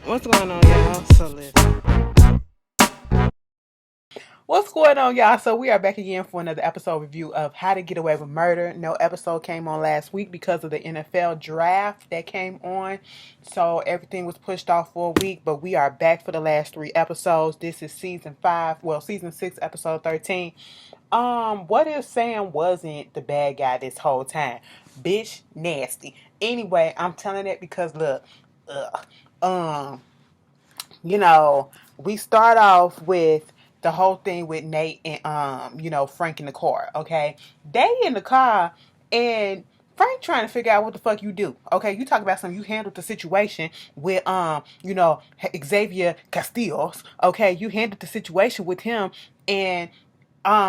What's going on, y'all? So listen. What's going on, y'all? So we are back again for another episode review of How to Get Away with Murder. No episode came on last week because of the NFL draft that came on. So everything was pushed off for a week, but we are back for the last 3 episodes. This is season 5, well, season 6, episode 13. What if Sam wasn't the bad guy this whole time? Bitch, nasty. Anyway, I'm telling it because look, ugh, um, you know, we start off with the whole thing with Nate and Frank in the car. Okay, they in the car and Frank trying to figure out what the fuck you do. Okay, you talk about something, you handled the situation with Xavier Castillos. Okay, you handled the situation with him, and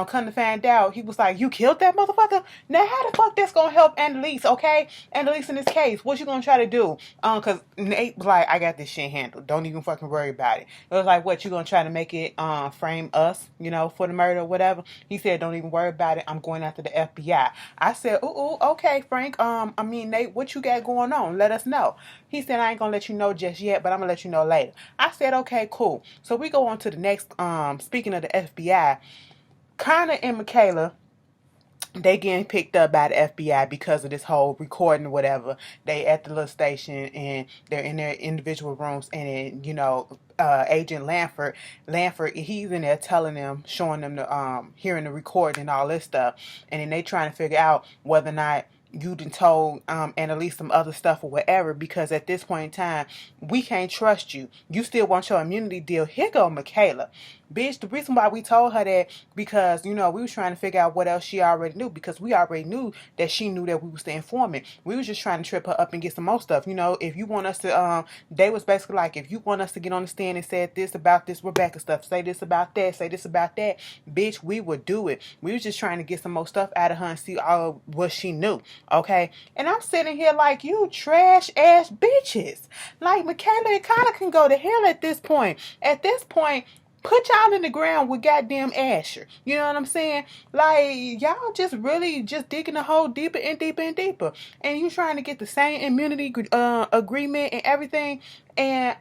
come to find out, he was like, "You killed that motherfucker." Now, how the fuck that's gonna help Annalise? Okay, Annalise in this case, what you gonna try to do? Cause Nate was like, "I got this shit handled. Don't even fucking worry about it." It was like, "What you gonna try to make it frame us, for the murder or whatever?" He said, "Don't even worry about it. I'm going after the FBI." I said, "Ooh, okay, Frank. Nate, what you got going on? Let us know." He said, "I ain't gonna let you know just yet, but I'm gonna let you know later." I said, "Okay, cool." So we go on to the next. Speaking of the FBI. Connor and Michaela, they getting picked up by the FBI because of this whole recording or whatever. They at the little station and they're in their individual rooms, and Agent Lanford, he's in there telling them, showing them the hearing the recording and all this stuff, and then they trying to figure out whether or not you done told Annalise some other stuff or whatever, because at this point in time we can't trust you. You still want your immunity deal. Here go Michaela. Bitch, the reason why we told her that, because we was trying to figure out what else she already knew, because we already knew that she knew that we was the informant. We was just trying to trip her up and get some more stuff. If you want us to they was basically like, if you want us to get on the stand and say this about this Rebecca stuff, say this about that, say this about that, bitch, we would do it. We was just trying to get some more stuff out of her and see all what she knew. Okay, and I'm sitting here like, you trash ass bitches. Like, Michaela, it kind of can go to hell at this point. At this point, put y'all in the ground with goddamn Asher. You know what I'm saying? Like, y'all just really just digging the hole deeper and deeper and deeper. And you trying to get the same immunity agreement and everything. And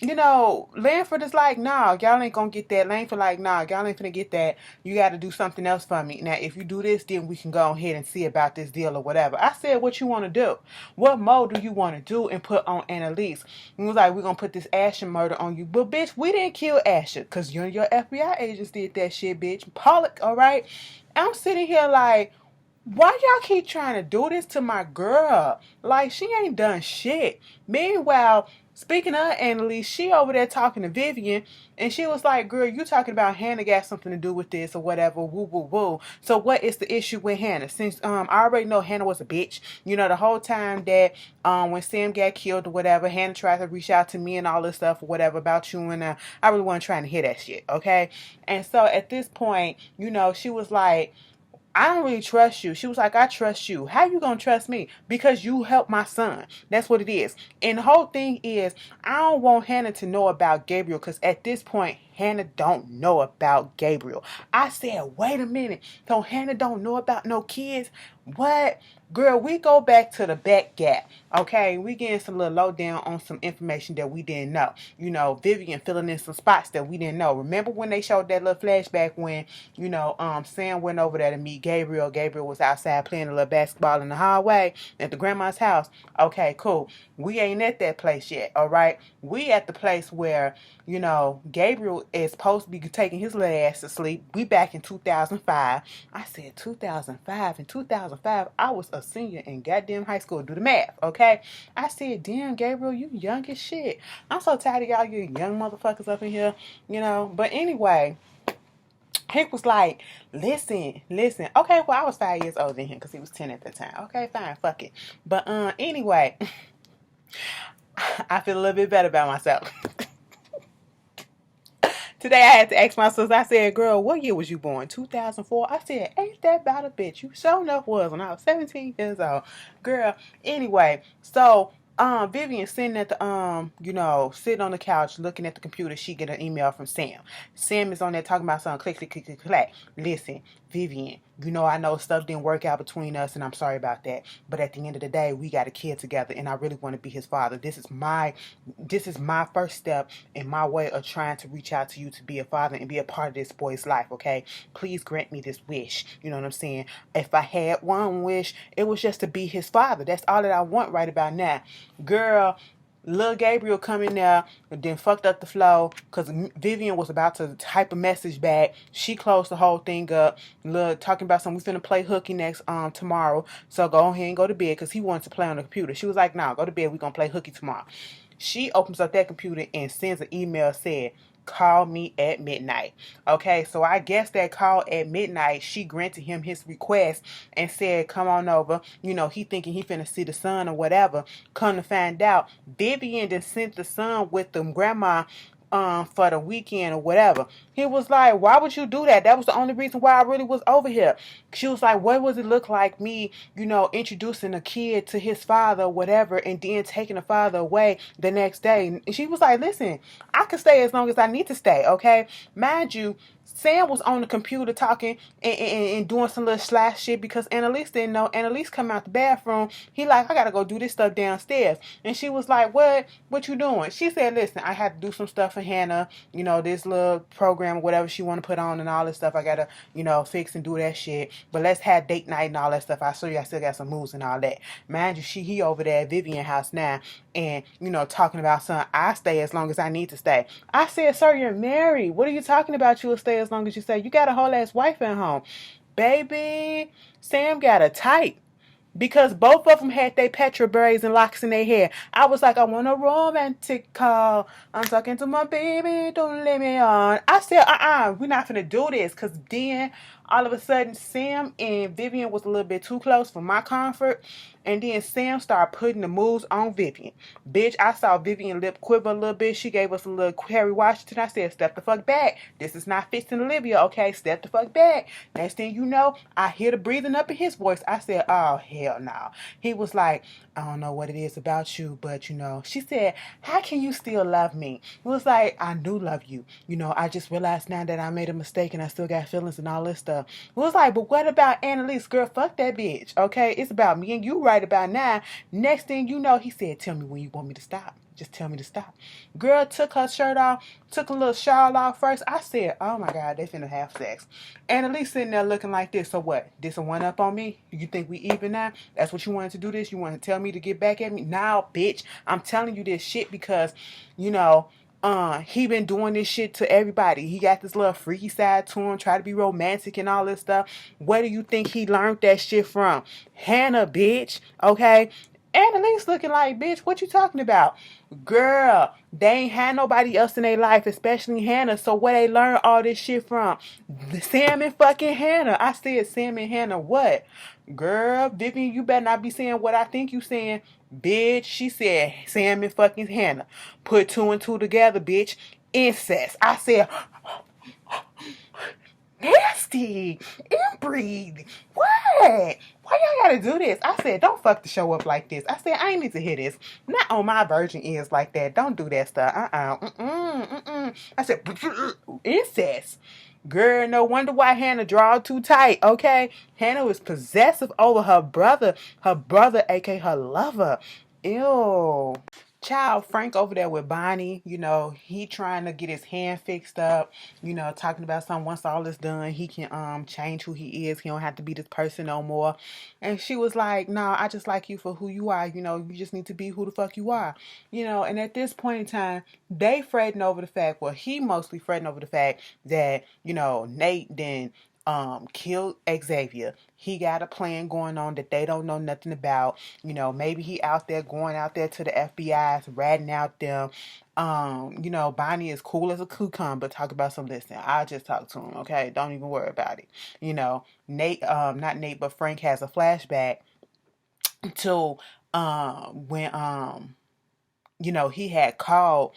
Lanford is like, nah, y'all ain't gonna get that. Lanford like, nah, y'all ain't finna get that. You gotta do something else for me. Now, if you do this, then we can go ahead and see about this deal or whatever. I said, what you wanna do? What more do you wanna do and put on Annalise? He was like, we're gonna put this Asher murder on you. But bitch, we didn't kill Asher, cause you and your FBI agents did that shit, bitch. Pollock, alright? I'm sitting here like, why y'all keep trying to do this to my girl? Like, she ain't done shit. Meanwhile, speaking of Annalise, she over there talking to Vivian, and she was like, girl, you talking about Hannah got something to do with this or whatever, woo, woo, woo. So what is the issue with Hannah? Since I already know Hannah was a bitch. The whole time that when Sam got killed or whatever, Hannah tried to reach out to me and all this stuff or whatever about you, and I really wasn't trying to hear that shit, okay? And so at this point, she was like, I don't really trust you. She was like, I trust you. How you gonna trust me? Because you helped my son. That's what it is. And the whole thing is, I don't want Hannah to know about Gabriel, because at this point, Hannah don't know about Gabriel. I said, wait a minute. So Hannah don't know about no kids? What? Girl, we go back to the back gap. Okay, we getting some little lowdown on some information that we didn't know. Vivian filling in some spots that we didn't know. Remember when they showed that little flashback when, Sam went over there to meet Gabriel. Gabriel was outside playing a little basketball in the hallway at the grandma's house. Okay, cool. We ain't at that place yet, all right? We at the place where, Gabriel is supposed to be taking his little ass to sleep. We back in 2005. I said 2005. In 2005, I was a senior in goddamn high school. Do the math, okay? I said, damn, Gabriel, you young as shit. I'm so tired of y'all, you young motherfuckers up in here, But anyway, Hick was like, listen. Okay, well, I was 5 years older than him because he was 10 at the time. Okay, fine, fuck it. But anyway, I feel a little bit better about myself. Today I had to ask my sister, I said, girl, what year was you born? 2004? I said, ain't that about a bitch? You sure enough was when I was 17 years old. Girl, anyway, so Vivian sitting at the sitting on the couch looking at the computer, she get an email from Sam. Sam is on there talking about something, click, click, click, click, click. Listen, Vivian, I know stuff didn't work out between us, and I'm sorry about that. But at the end of the day, we got a kid together, and I really want to be his father. This is my first step in my way of trying to reach out to you to be a father and be a part of this boy's life, okay? Please grant me this wish. You know what I'm saying? If I had one wish, it was just to be his father. That's all that I want right about now. Girl, Lil Gabriel come in there and then fucked up the flow because Vivian was about to type a message back. She closed the whole thing up. Lil talking about something. We finna play hooky next tomorrow. So go ahead and go to bed because he wanted to play on the computer. She was like, "Nah, go to bed. We gonna play hooky tomorrow." She opens up that computer and sends an email said, "Call me at midnight." Okay, so I guess that call at midnight, she granted him his request and said, "Come on over." He thinking he finna see the son or whatever. Come to find out, Vivian then sent the son with them grandma for the weekend or whatever. He was like, "Why would you do that? That was the only reason why I really was over here." She was like, "What does it look like me, introducing a kid to his father or whatever, and then taking the father away the next day?" And she was like, "Listen, I can stay as long as I need to stay, okay?" Mind you, Sam was on the computer talking and doing some little slash shit because Annalise didn't know. Annalise come out the bathroom. He like, "I gotta go do this stuff downstairs." And she was like, "What? What you doing?" She said, "Listen, I had to do some stuff for Hannah. This little program, whatever she want to put on and all this stuff. I gotta, fix and do that shit. But let's have date night and all that stuff. I show you I still got some moves and all that." Mind you, he over there at Vivian house now and, talking about, "Son, I stay as long as I need to stay." I said, "Sir, you're married. What are you talking about? You will stay as long as you stay. You got a whole ass wife at home." Baby, Sam got a type because both of them had their Petra braids and locks in their hair. I was like, "I want a romantic call. I'm talking to my baby. Don't let me on." I said, we're not finna do this. Because then, all of a sudden, Sam and Vivian was a little bit too close for my comfort. And then Sam started putting the moves on Vivian. Bitch, I saw Vivian lip quiver a little bit. She gave us a little Harry Washington. I said, "Step the fuck back. This is not fixing Olivia, okay? Step the fuck back." Next thing you know, I hear the breathing up in his voice. I said, "Oh, hell no." He was like, "I don't know what it is about you, but She said, "How can you still love me?" It was like, "I do love you. I just realized now that I made a mistake and I still got feelings and all this stuff." It was like, "But what about Annalise? Girl, fuck that bitch, okay? It's about me and you right about now." Next thing you know, he said, "Tell me when you want me to stop. Just tell me to stop." Girl took her shirt off, took a little shawl off first. I said, "Oh my God, they finna have sex." Annalise sitting there looking like this. So what? This a one up on me? You think we even now? That's what you wanted to do this? You want to tell me to get back at me? Now, bitch, I'm telling you this shit because, he been doing this shit to everybody. He got this little freaky side to him, try to be romantic and all this stuff. Where do you think he learned that shit from? Hannah, bitch. Okay? Annalise looking like, "Bitch, what you talking about?" Girl, they ain't had nobody else in their life, especially Hannah. So where they learn all this shit from? Sam and fucking Hannah. I said Sam and Hannah what? Girl, Vivian, you better not be saying what I think you saying. Bitch, she said Sam and fucking Hannah. Put two and two together, bitch. Incest. I said, nasty, inbreed. What? Why y'all gotta do this? I said, "Don't fuck the show up like this." I said, "I ain't need to hear this. Not on my virgin ears like that. Don't do that stuff. I said, incest. Girl, no wonder why Hannah draw too tight, okay? Hannah was possessive over her brother, aka her lover. Ew. Child, Frank over there with Bonnie, he trying to get his hand fixed up, talking about something. Once all is done, he can change who he is. He don't have to be this person no more. And she was like, "Nah, I just like you for who you are. You just need to be who the fuck you are." And at this point in time, they fretting over the fact, well, he mostly fretting over the fact that, Nate then killed Xavier. He got a plan going on that they don't know nothing about. Maybe he out there going out there to the FBI's, ratting out them. Bonnie is cool as a cucumber. Talk about some listen. I'll just talk to him, okay? Don't even worry about it. Nate, not Nate, but Frank has a flashback to when he had called.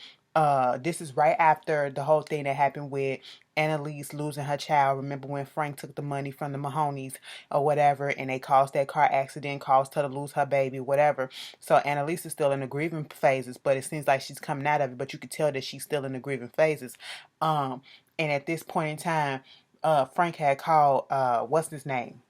This is right after the whole thing that happened with Annalise losing her child. Remember when Frank took the money from the Mahonies or whatever, and they caused that car accident, caused her to lose her baby, whatever. So Annalise is still in the grieving phases, but it seems like she's coming out of it. But you could tell that she's still in the grieving phases. And at this point in time, Frank had called what's his name?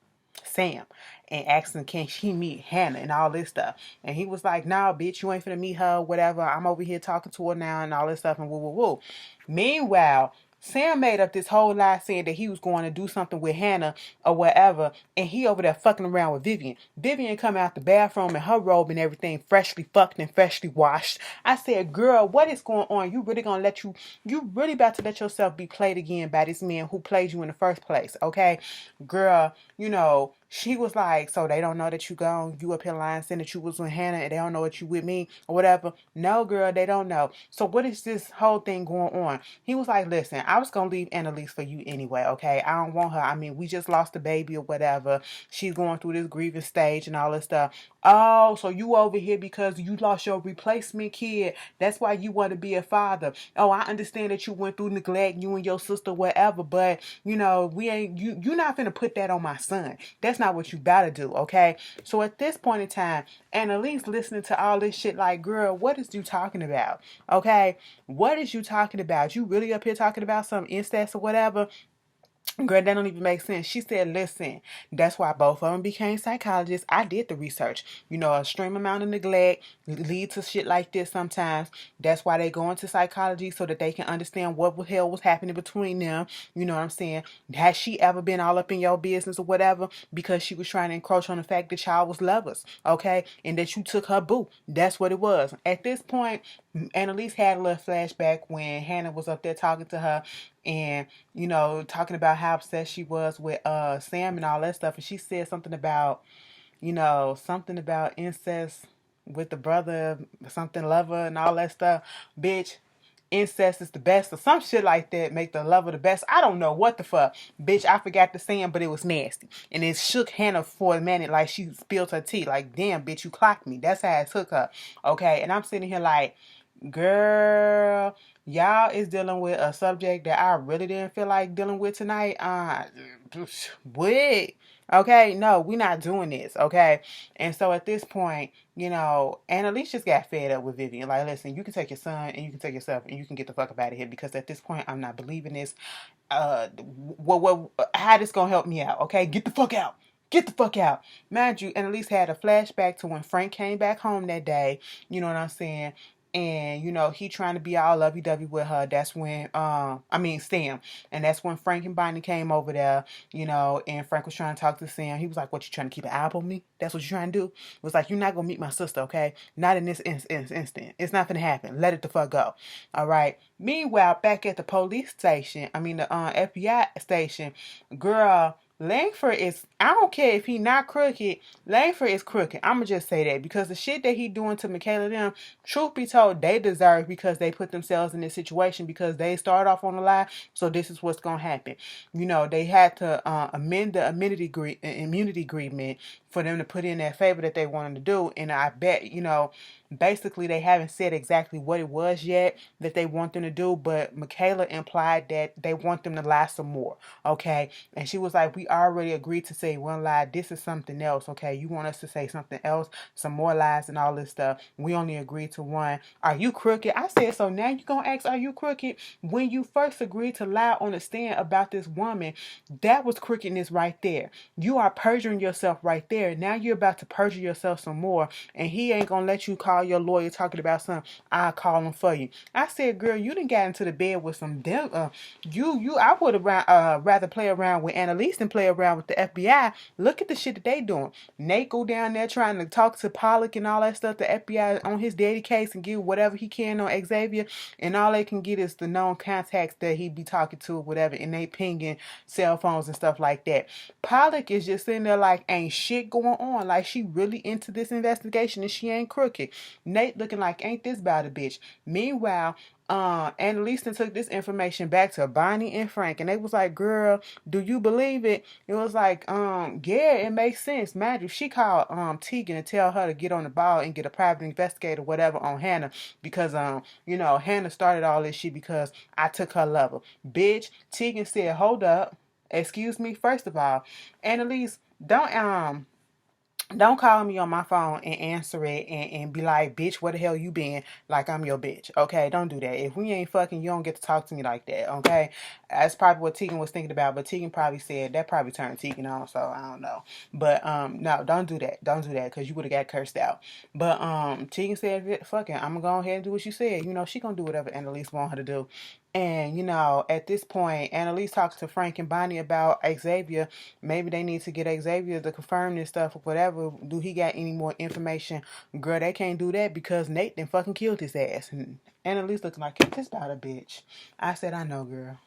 Sam, and asking can she meet Hannah and all this stuff. And he was like, nah, bitch, you ain't finna meet her, whatever. I'm over here talking to her now and all this stuff and woo woo woo. Meanwhile, Sam made up this whole lie saying that he was going to do something with Hannah or whatever, and he over there fucking around with Vivian. Vivian come out the bathroom in her robe and everything, freshly fucked and freshly washed. I said, girl, what is going on? You really gonna let you really about to let yourself be played again by this man who played you in the first place, okay? Girl, she was like, so they don't know that you gone, you up here lying saying that you was with Hannah and they don't know that you with me or whatever. No, girl, they don't know. So what is this whole thing going on? He was like, listen, I was gonna leave Annalise for you anyway, okay? I don't want her. I mean, we just lost a baby or whatever. She's going through this grieving stage and all this stuff. Oh, so you over here because you lost your replacement kid. That's why you want to be a father. Oh, I understand that you went through neglect, you and your sister, whatever, but we ain't you're not gonna put that on my son. That's not what you gotta do, okay? So at this point in time, Annalise listening to all this shit like, girl, what is you talking about? Okay? What is you talking about? You really up here talking about some incest or whatever? Girl, that don't even make sense. She said, listen, that's why both of them became psychologists. I did the research. A extreme amount of neglect leads to shit like this sometimes. That's why they go into psychology so that they can understand what the hell was happening between them. You know what I'm saying? Has she ever been all up in your business or whatever because she was trying to encroach on the fact that y'all was lovers, okay? And that you took her boo. That's what it was. At this point, Annalise had a little flashback when Hannah was up there talking to her and talking about how obsessed she was with Sam and all that stuff, and she said something about incest with the brother, something lover and all that stuff. Bitch, incest is the best or some shit like that, make the lover the best. I don't know what the fuck. Bitch, I forgot the saying, but it was nasty. And it shook Hannah for a minute like she spilled her tea. Like, damn, bitch, you clocked me. That's how it took her. Okay, and I'm sitting here like, girl, y'all is dealing with a subject that I really didn't feel like dealing with tonight. What? Okay, no, we not doing this, okay? And so at this point, Annalise just got fed up with Vivian. Like, listen, you can take your son and you can take yourself and you can get the fuck up out of here because at this point, I'm not believing this. How this gonna help me out, okay? Get the fuck out. Get the fuck out. Mind you, Annalise had a flashback to when Frank came back home that day. You know what I'm saying? And he trying to be all lovey-dovey with her. That's when Sam, and that's when Frank and Bonnie came over there, and Frank was trying to talk to Sam. He was like, what, you trying to keep an eye on me? That's what you trying to do? It was like, you're not gonna meet my sister, okay? Not in this instant. It's not gonna happen. Let it the fuck go. All right. Meanwhile, back at the police station, the FBI station, girl, Langford is, I don't care if he not crooked, Langford is crooked. I'ma just say that because the shit that he doing to Michaela them, truth be told, they deserve because they put themselves in this situation because they started off on a lie, so this is what's gonna happen. They had to amend the immunity agreement for them to put in that favor that they wanted to do, and I bet, basically they haven't said exactly what it was yet that they want them to do, but Michaela implied that they want them to lie some more, okay? And she was like, we already agreed to say one lie. This is something else, okay? You want us to say something else, some more lies and all this stuff. We only agreed to one. Are you crooked? I said, so now you gonna ask, are you crooked? When you first agreed to lie on the stand about this woman, that was crookedness right there. You are perjuring yourself right there. Now you're about to perjure yourself some more, and he ain't gonna let you call your lawyer talking about something. I'll call him for you. I said, girl, you done got into the bed with some I would have rather play around with Annalise than play around with the FBI. Look at the shit that they doing. Nate go down there trying to talk to Pollock and all that stuff. The FBI on his daddy case and get whatever he can on Xavier, and all they can get is the known contacts that he be talking to or whatever, and they pinging cell phones and stuff like that. Pollock is just sitting there like ain't shit going on. Like she really into this investigation and she ain't crooked. Nate looking like ain't this about a bitch. Meanwhile, Annalise took this information back to Bonnie and Frank, and they was like, girl, do you believe it? It was like, yeah, it makes sense. Mind you, she called Tegan to tell her to get on the ball and get a private investigator, whatever, on Hannah, because Hannah started all this shit because I took her lover. Bitch, Tegan said, hold up. Excuse me, first of all, Annalise, don't Don't call me on my phone and answer it and be like, bitch, where the hell you been? Like I'm your bitch. Okay, don't do that. If we ain't fucking, you don't get to talk to me like that. Okay, that's probably what Tegan was thinking about. But Tegan probably said that probably turned Tegan on. So I don't know. But no, don't do that. Don't do that because you would have got cursed out. But Tegan said, fucking, I'm gonna go ahead and do what you said. You know, she gonna do whatever Annalise want her to do. And, you know, at this point, Annalise talks to Frank and Bonnie about Xavier. Maybe they need to get Xavier to confirm this stuff or whatever. Do he got any more information? Girl, they can't do that because Nate then fucking killed his ass. And Annalise looking like, kick this about a bitch. I said, I know, girl.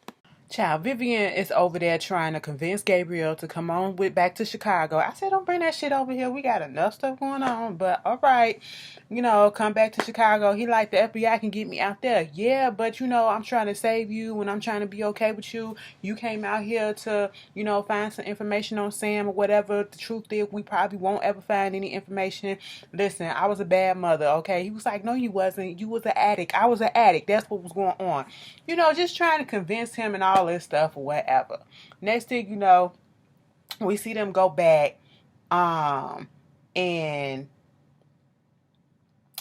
Child, Vivian is over there trying to convince Gabriel to come on with back to Chicago. I said, don't bring that shit over here. We got enough stuff going on. But all right, you know, come back to Chicago. He like the FBI can get me out there. Yeah, but you know, I'm trying to save you and I'm trying to be okay with you. You came out here to, you know, find some information on Sam or whatever. The truth is, we probably won't ever find any information. Listen, I was a bad mother, okay? He was like, no, you wasn't. You was an addict. I was an addict. That's what was going on. You know, just trying to convince him and all this stuff or whatever. Next thing you know, we see them go back, and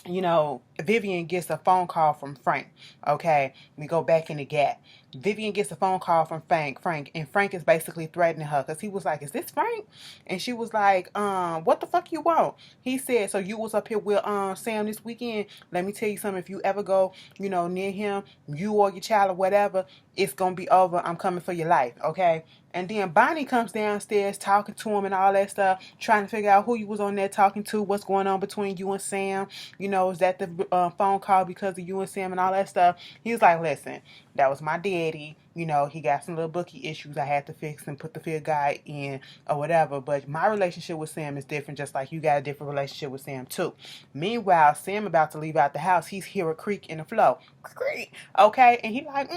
you know, Vivian gets a phone call from Frank. Okay, we go back in the gap. Vivian gets a phone call from Frank, and Frank is basically threatening her because he was like, "Is this Frank?" And she was like, what the fuck you want?" He said, "So you was up here with Sam this weekend? Let me tell you something. If you ever go, you know, near him, you or your child or whatever, it's gonna be over. I'm coming for your life, okay?" And then Bonnie comes downstairs talking to him and all that stuff, trying to figure out who you was on there talking to, what's going on between you and Sam. You know, is that the phone call because of you and Sam and all that stuff? He was like, listen, that was my daddy. You know, he got some little bookie issues I had to fix and put the field guide in or whatever. But my relationship with Sam is different, just like you got a different relationship with Sam too. Meanwhile, Sam about to leave out the house. He's hear a creak in the floor. Creak. Okay? And he like,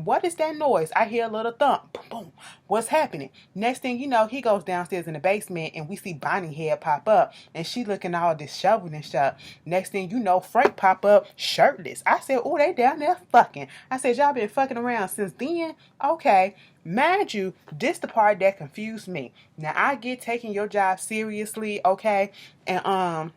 what is that noise? I hear a little thump. Boom, boom. What's happening? Next thing you know, he goes downstairs in the basement and we see Bonnie head pop up and she looking all disheveled and stuff. Next thing you know, Frank pop up shirtless. I said, oh, they down there fucking. I said, y'all been fucking around since then? Okay. Mind you, this the part that confused me. Now I get taking your job seriously, okay? And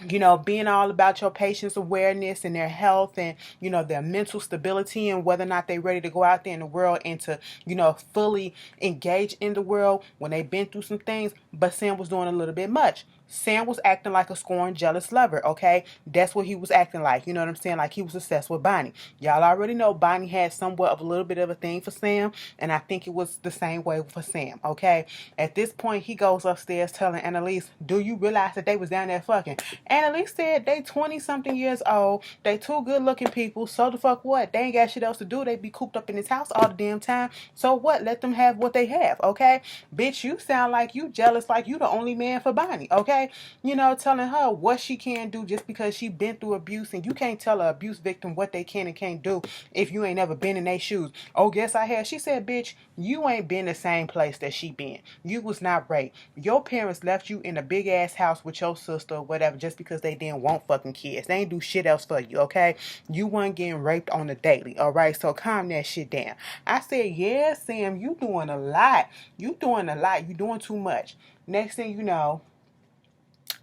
you know, being all about your patient's awareness and their health and, you know, their mental stability and whether or not they're ready to go out there in the world and to, you know, fully engage in the world when they've been through some things. But Sam was doing a little bit much. Sam was acting like a scorned, jealous lover, okay? That's what he was acting like. You know what I'm saying? Like he was obsessed with Bonnie. Y'all already know Bonnie had somewhat of a little bit of a thing for Sam, and I think it was the same way for Sam, okay? At this point, he goes upstairs telling Annalise, do you realize that they was down there fucking? Annalise said they 20-something years old. They two good-looking people. So the fuck what? They ain't got shit else to do. They be cooped up in this house all the damn time. So what? Let them have what they have, okay? Bitch, you sound like you jealous like you the only man for Bonnie, okay? You know, telling her what she can do just because she been through abuse, and you can't tell an abuse victim what they can and can't do if you ain't never been in their shoes. Oh, guess I have. She said, bitch, you ain't been the same place that she been. You was not raped. Your parents left you in a big ass house with your sister or whatever just because they didn't want fucking kids. They ain't do shit else for you, okay? You weren't getting raped on the daily, all right? So calm that shit down. I said, yeah, Sam, you doing a lot. You doing a lot. You doing too much. Next thing you know,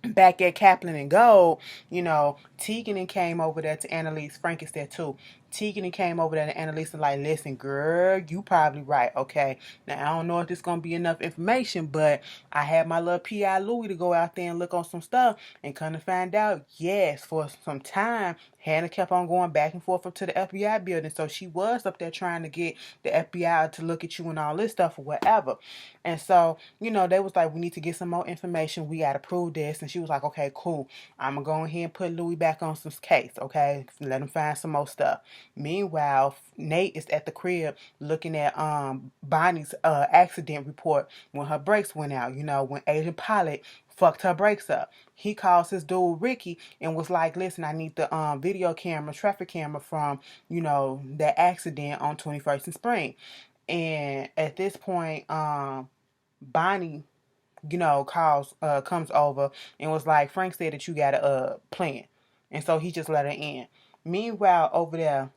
back at Kaplan and Gold, you know, Tegan and came over there to Annalise. Frank is there too. Tegan and came over there to Annalise and like, listen, girl, you probably right, okay? Now, I don't know if this going to be enough information, but I had my little P.I. Louie to go out there and look on some stuff and come to find out, yes, for some time, Hannah kept on going back and forth up to the FBI building. So she was up there trying to get the FBI to look at you and all this stuff or whatever. And so, you know, they was like, we need to get some more information. We got to prove this. And she was like, okay, cool. I'm going to go ahead and put Louis back on some case, okay? Let him find some more stuff. Meanwhile, Nate is at the crib looking at Bonnie's accident report when her brakes went out. You know, when Agent Pilot fucked her brakes up. He calls his dude Ricky and was like, listen, I need the video camera, traffic camera from, you know, that accident on 21st and Spring. And at this point, Bonnie, you know, comes over and was like, Frank said that you got a plan. And so he just let her in. Meanwhile, over there,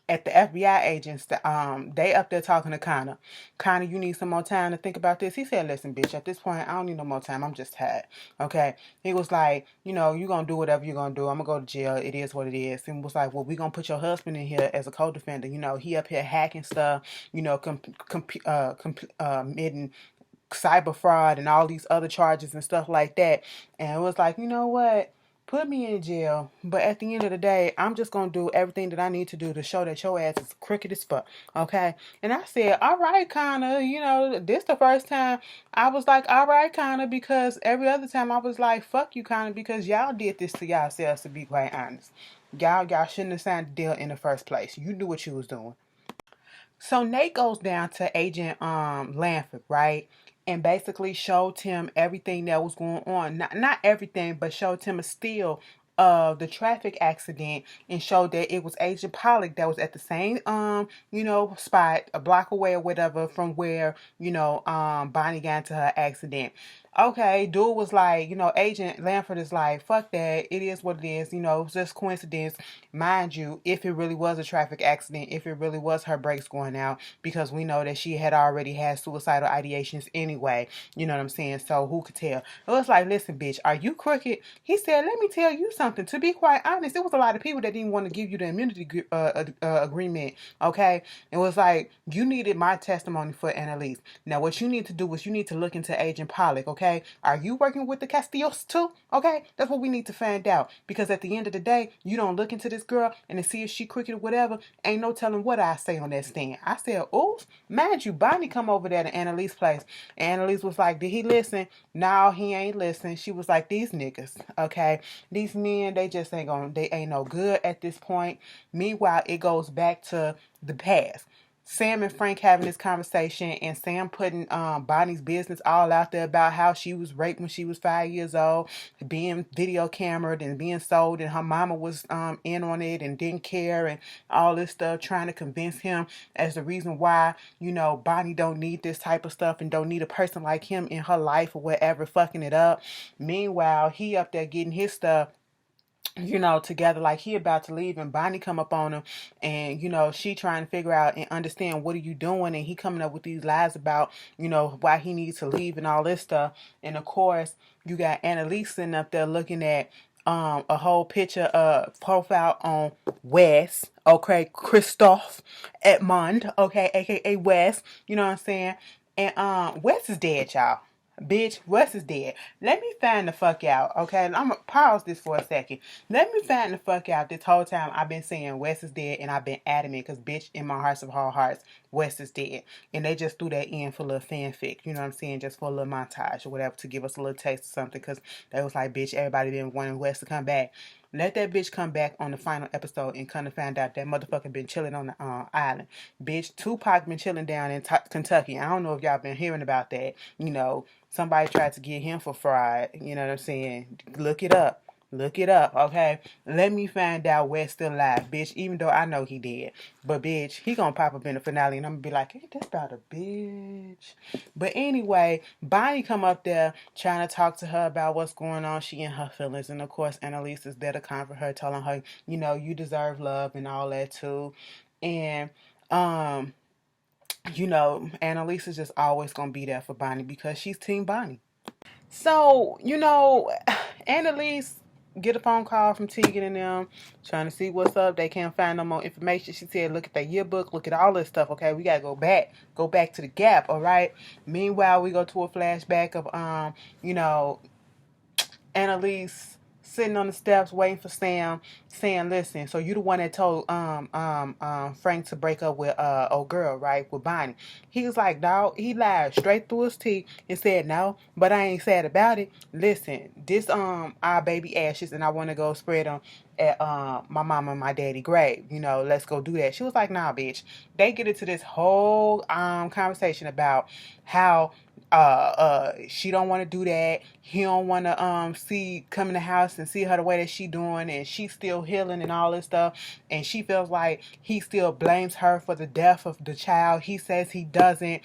at the FBI agents, they up there talking to Connor. Connor, you need some more time to think about this. He said, listen, bitch, at this point, I don't need no more time. I'm just tired. Okay. He was like, you know, you're going to do whatever you're going to do. I'm going to go to jail. It is what it is. And was like, well, we're going to put your husband in here as a co-defendant. You know, he up here hacking stuff, you know, committing cyber fraud and all these other charges and stuff like that. And it was like, you know what? Put me in jail, but at the end of the day, I'm just gonna do everything that I need to do to show that your ass is crooked as fuck, okay? And I said, all right, Connor, you know, this the first time I was like, all right, Connor, because every other time I was like, fuck you, Connor, because y'all did this to yourselves, to be quite honest. Y'all shouldn't have signed the deal in the first place. You knew what you was doing. So Nate goes down to Agent Lanford, right? And basically showed him everything that was going on. Not everything, but showed him a still of the traffic accident and showed that it was Agent Pollock that was at the same you know, spot a block away or whatever from where, you know, Bonnie got into her accident. Okay, dude was like, you know, Agent Lanford is like, fuck that. It is what it is. You know, it's just coincidence. Mind you, if it really was a traffic accident, if it really was her brakes going out, because we know that she had already had suicidal ideations anyway. You know what I'm saying? So who could tell? It was like, listen, bitch, are you crooked? He said, let me tell you something. To be quite honest, it was a lot of people that didn't want to give you the immunity agreement. Okay? It was like, you needed my testimony for Annalise. Now, what you need to do is you need to look into Agent Pollock, okay? Are you working with the Castillos too? Okay? That's what we need to find out. Because at the end of the day, you don't look into this girl and to see if she crooked or whatever, ain't no telling what I say on that stand. I said, oops, mind you, Bonnie come over there to Annalise's place. And Annalise was like, did he listen? No, he ain't listen. She was like, these niggas, okay? These men, they just they ain't no good at this point. Meanwhile, it goes back to the past. Sam and Frank having this conversation, and Sam putting Bonnie's business all out there about how she was raped when she was 5 years old, being video cameraed and being sold, and her mama was in on it and didn't care, and all this stuff, trying to convince him as the reason why, you know, Bonnie don't need this type of stuff and don't need a person like him in her life or whatever, fucking it up. Meanwhile, he up there getting his stuff, you know, together, like he about to leave, and Bonnie come up on him, and you know, she trying to figure out and understand what are you doing, and he coming up with these lies about, you know, why he needs to leave and all this stuff. And of course, you got Annalise sitting up there looking at a whole picture profile on Wes, okay, Christophe Edmond, okay, aka Wes, you know what I'm saying? And Wes is dead, y'all. Bitch, Wes is dead. Let me find the fuck out, okay? I'm gonna pause this for a second. Let me find the fuck out. This whole time I've been saying Wes is dead, and I've been adamant because, bitch, in my hearts of all hearts, Wes is dead. And they just threw that in for a little fanfic, you know what I'm saying? Just for a little montage or whatever to give us a little taste of something, because they was like, bitch, everybody been wanting Wes to come back. Let that bitch come back on the final episode and come to find out that motherfucker been chilling on the island. Bitch, Tupac been chilling down in Kentucky. I don't know if y'all been hearing about that. You know, somebody tried to get him for fraud. You know what I'm saying? Look it up. Look it up, okay? Let me find out Wes still alive, bitch, even though I know he did. But, bitch, he gonna pop up in the finale, and I'm gonna be like, ain't this about a bitch? But anyway, Bonnie come up there trying to talk to her about what's going on. She in her feelings. And, of course, Annalise is there to comfort her, telling her, you know, you deserve love and all that, too. And, you know, Annalise is just always gonna be there for Bonnie because she's Team Bonnie. So, you know, Annalise get a phone call from Tegan and them trying to see what's up. They can't find no more information. She said, look at that yearbook, look at all this stuff, okay? We gotta go back to the gap, all right? Meanwhile, we go to a flashback of you know, Annalise sitting on the steps waiting for Sam, saying, listen, so you the one that told Frank to break up with old girl, right? With Bonnie. He was like, dog, he lied straight through his teeth and said, no, but I ain't sad about it. Listen, this our baby ashes, and I wanna go spread them at my mama and my daddy grave. You know, let's go do that. She was like, nah, bitch. They get into this whole conversation about how she don't want to do that. He don't want to come in the house and see her the way that she doing, and she's still healing and all this stuff, and she feels like he still blames her for the death of the child. He says he doesn't.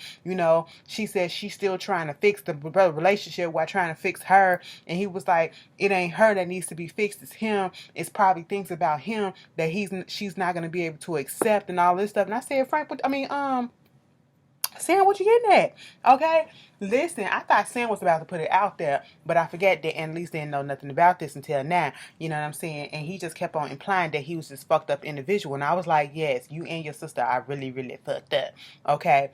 She says she's still trying to fix the relationship while trying to fix her, and he was like, it ain't her that needs to be fixed, it's him. It's probably things about him that she's not going to be able to accept and all this stuff. And I said, Frank, Sam, what you getting at? Okay? Listen, I thought Sam was about to put it out there, but I forget that Annalise didn't know nothing about this until now. You know what I'm saying? And he just kept on implying that he was this fucked up individual. And I was like, yes, you and your sister are really, really fucked up. Okay?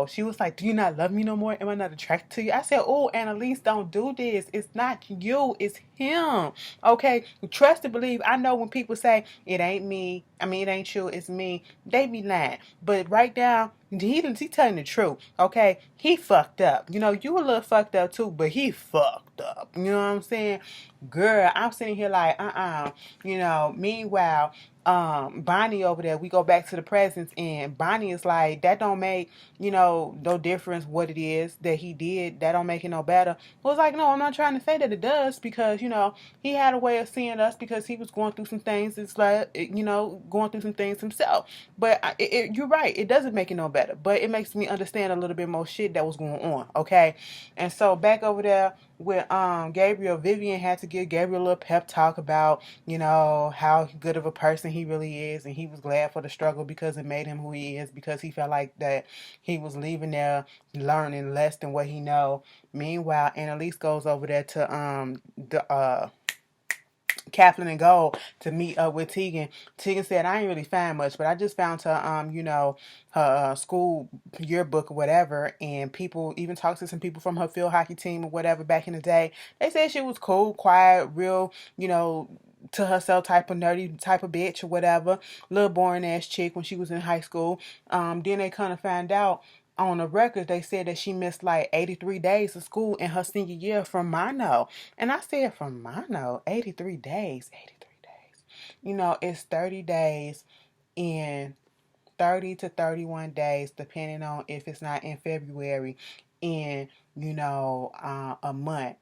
She was like, do you not love me no more? Am I not attracted to you? I said, oh, Annalise, don't do this. It's not you. It's him. Okay? Trust and believe. I know when people say, it ain't me. It ain't you. It's me. They be lying. But right now, he telling the truth, okay? He fucked up. You a little fucked up too, but he fucked up. You know what I'm saying? Girl, I'm sitting here like, meanwhile, Bonnie over there, we go back to the presents, and Bonnie is like, that don't make, no difference what it is that he did. That don't make it no better. I was like, no, I'm not trying to say that it does, because, he had a way of seeing us because he was going through some things. It's like, going through some things himself. But you're right. It doesn't make it no better, but it makes me understand a little bit more shit that was going on. Okay. And so back over there with Gabriel, Vivian had to give Gabriel a little pep talk about, how good of a person he really is, and he was glad for the struggle because it made him who he is, because he felt like that he was leaving there learning less than what he know. Meanwhile, Annalise goes over there to the Kathleen and Gold to meet up with Tegan. Tegan said, I ain't really found much, but I just found her, her school yearbook or whatever, and people even talked to some people from her field hockey team or whatever back in the day. They said she was cool, quiet, real, to herself type of nerdy type of bitch or whatever. Little boring ass chick when she was in high school. Then they kind of found out on the record, they said that she missed like 83 days of school in her senior year from Mono. And I said, from Mono, 83 days. It's 30 days in 30 to 31 days, depending on if it's not in February, in, a month.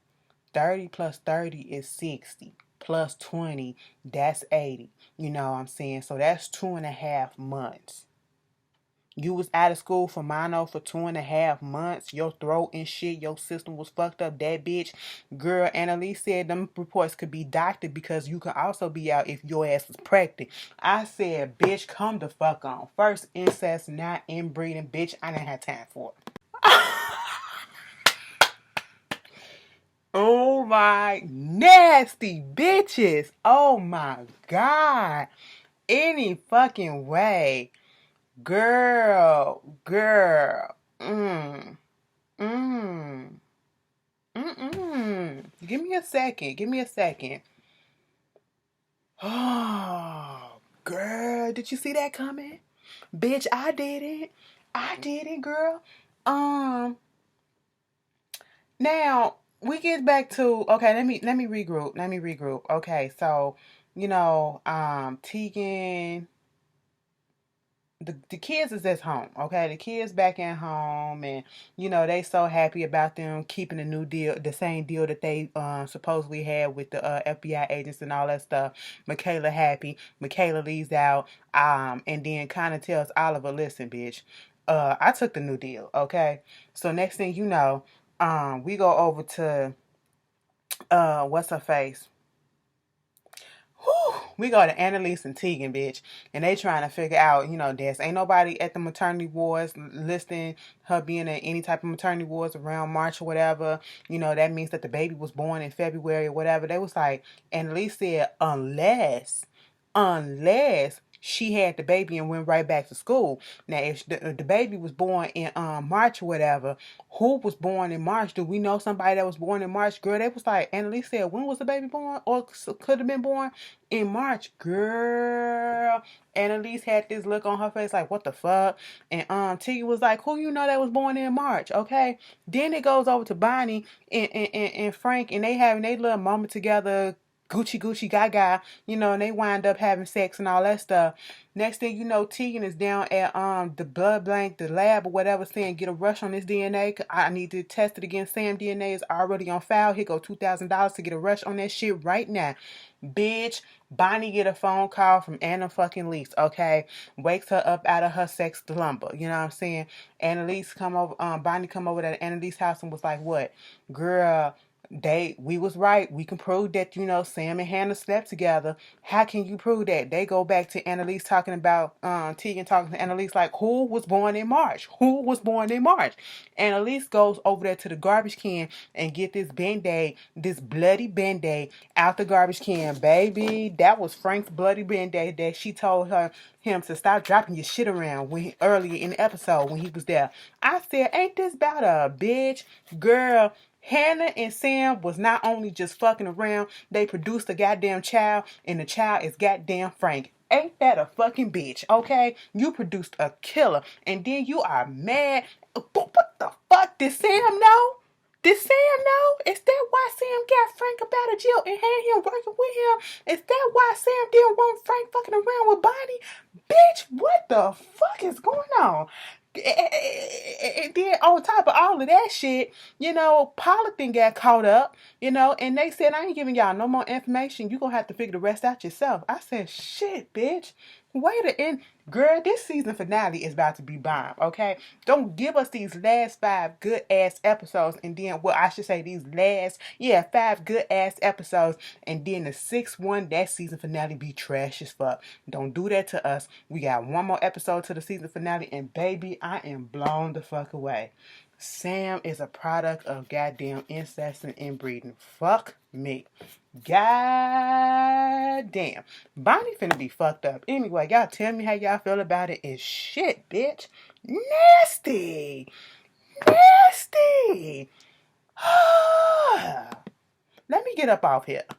30 plus 30 is 60. Plus 20, that's 80. You know what I'm saying? So that's 2.5 months. You was out of school for mono for 2.5 months. Your throat and shit, your system was fucked up. That bitch, girl, Annalise said them reports could be doctored because you can also be out if your ass is pregnant. I said, bitch, come the fuck on. First incest, not inbreeding, bitch. I didn't have time for it. Oh my nasty bitches. Oh my God. Any fucking way. Girl. Give me a second. Oh, girl, did you see that coming? Bitch, I did it, girl. Now we get back to, okay, let me regroup. Okay, so, Tegan, the kids is at home, okay? The kids back at home, and they so happy about them keeping the new deal, the same deal that they supposedly had with the FBI agents and all that stuff. Michaela happy. Michaela leaves out, and then kind of tells Oliver, listen, bitch, I took the new deal, okay? So next thing you know, we go over to what's her face? We go to Annalise and Tegan, bitch, and they trying to figure out, this ain't nobody at the maternity wards listing her being at any type of maternity wards around March or whatever. That means that the baby was born in February or whatever. They was like, Annalise said, unless she had the baby and went right back to school. Now, if the baby was born in March or whatever, who was born in March? Do we know somebody that was born in March? Girl, they was like, Annalise said, when was the baby born? Or could have been born in March. Girl, Annalise had this look on her face like, what the fuck? And Tiggy was like, who that was born in March? Okay. Then it goes over to Bonnie and Frank, and they having their little moment together, Gucci gaga, and they wind up having sex and all that stuff. Next thing you know, Tegan is down at the blood bank, the lab or whatever, saying get a rush on this DNA. I need to test it against Sam. DNA is already on file. Here go $2,000 to get a rush on that shit right now. Bitch, Bonnie get a phone call from Annalise, okay? Wakes her up out of her sex slumber. You know what I'm saying? Annalise come over, Bonnie come over to Annalise's house and was like, what? Girl, we was right. We can prove that, Sam and Hannah slept together. How can you prove that? They go back to Annalise talking about, Tegan talking to Annalise like, who was born in March? Who was born in March? Annalise goes over there to the garbage can and get this Band-Aid, this bloody Band-Aid out the garbage can. Baby, that was Frank's bloody Band-Aid that she told him to stop dropping your shit around earlier in the episode when he was there. I said, ain't this about a bitch? Girl, Hannah and Sam was not only just fucking around, they produced a goddamn child, and the child is goddamn Frank. Ain't that a fucking bitch, okay? You produced a killer, and then you are mad. What the fuck? Did Sam know? Did Sam know? Is that why Sam got Frank up out of jail and had him working with him? Is that why Sam didn't want Frank fucking around with Bonnie? Bitch, what the fuck is going on? And then on top of all of that shit, Politan got caught up, and they said, I ain't giving y'all no more information. You gonna have to figure the rest out yourself. I said, shit, bitch. Wait a minute. Girl, this season finale is about to be bomb, okay? Don't give us these last 5 good-ass episodes, and then, well, I should say these last, 5 good-ass episodes, and then the 6th one, that season finale be trash as fuck. Don't do that to us. We got one more episode to the season finale, and baby, I am blown the fuck away. Sam is a product of goddamn incest and inbreeding. Fuck me. God damn. Bonnie finna be fucked up. Anyway, y'all tell me how y'all feel about it. It's shit, bitch. Nasty. Nasty. Let me get up off here.